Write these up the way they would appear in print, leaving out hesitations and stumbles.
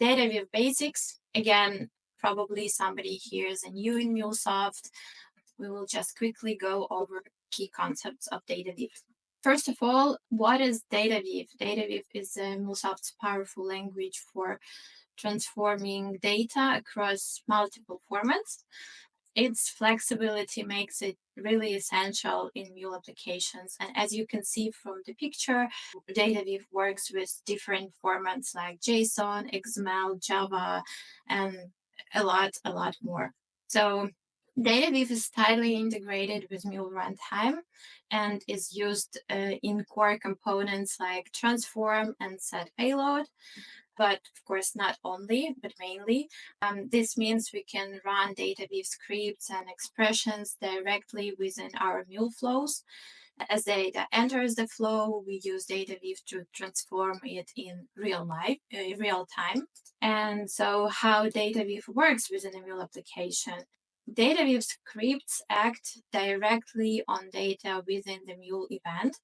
DataWeave basics. Again, probably somebody here is new in MuleSoft. We will just quickly go over key concepts of DataWeave. First of all, what is DataWeave? DataWeave is MuleSoft's powerful language for transforming data across multiple formats. Its flexibility makes it really essential in Mule applications. And as you can see from the picture, DataWeave works with different formats like JSON, XML, Java, and a lot more. So DataWeave is tightly integrated with Mule runtime and is used in core components like transform and set payload, but of course not only, but mainly. This means we can run DataWeave scripts and expressions directly within our Mule flows. As data enters the flow, we use DataWeave to transform it in real time. And so how DataWeave works within a Mule application. DataWeave scripts act directly on data within the Mule event,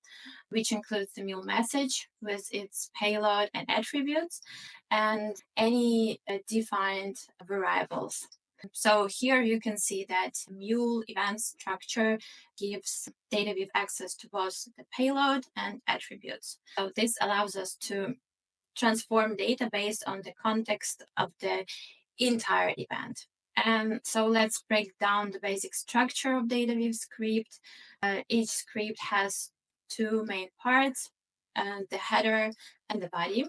which includes the Mule message with its payload and attributes, and any defined variables. So here you can see that Mule event structure gives DataWeave access to both the payload and attributes. So this allows us to transform data based on the context of the entire event. And so let's break down the basic structure of DataWeave script. Each script has two main parts, the header and the body,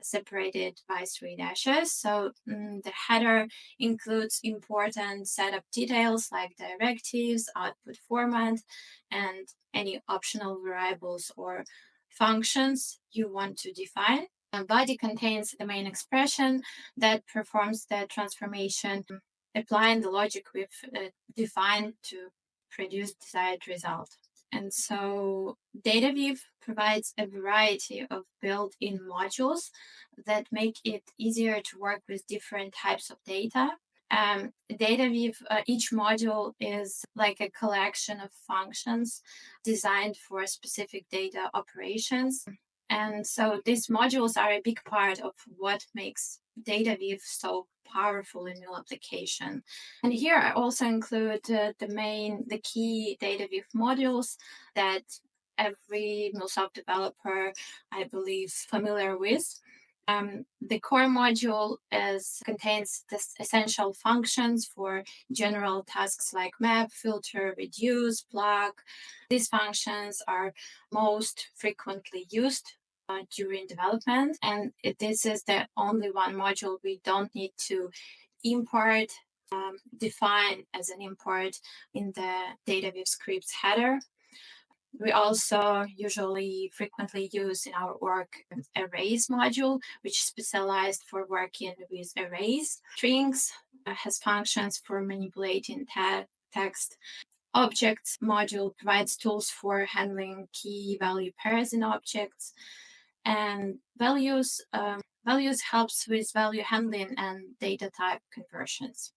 separated by 3 dashes. So the header includes important setup details like directives, output format, and any optional variables or functions you want to define. The body contains the main expression that performs the transformation, applying the logic we've defined to produce desired result. And so DataWeave provides a variety of built-in modules that make it easier to work with different types of data. DataWeave, each module is like a collection of functions designed for specific data operations. And so these modules are a big part of what makes DataWeave so powerful in Mule application. And here I also include the key DataWeave modules that every MuleSoft developer, I believe, is familiar with. The core module contains the essential functions for general tasks like map, filter, reduce, plug. These functions are most frequently used during development, and this is the only one module we don't need to import, define as an import in the DataWeave scripts header. We also usually frequently use in our work arrays module, which is specialized for working with arrays. Strings has functions for manipulating text. Objects module provides tools for handling key value pairs in objects. And values helps with value handling and data type conversions.